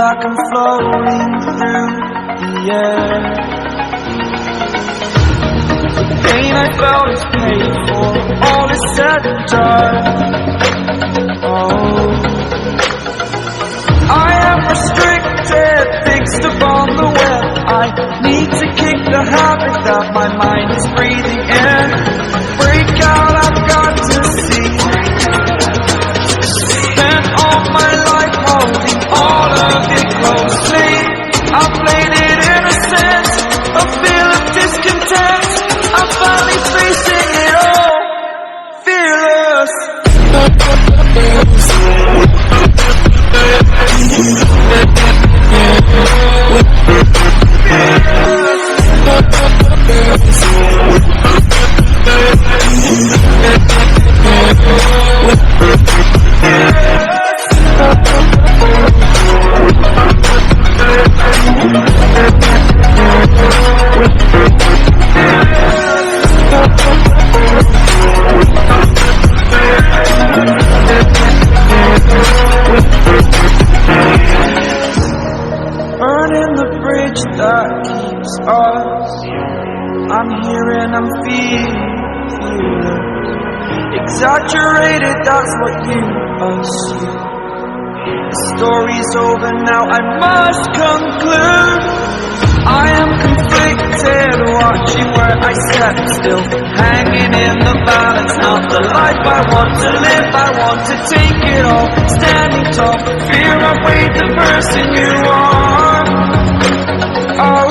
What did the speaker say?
like I'm floating through the air. The pain I felt is paid for, all is said and done. Oh, I am restricted, fixed upon the web. I need to kick the habit that my mind is breathing in. Break out, I've got to see. Spent all my life holding all of it closely. I played it innocent, a feel of discontent. I'm finally facing it all, fearless. Burning the bridge that keeps us. I'm here and I'm feeling exaggerated, that's what you assume. The story's over now, I must conclude. I am conflicted, watching where I step still, hanging in the balance. Not the life I want to live, I want to take it all. Standing tall, fear I've weighed the person you are. Oh,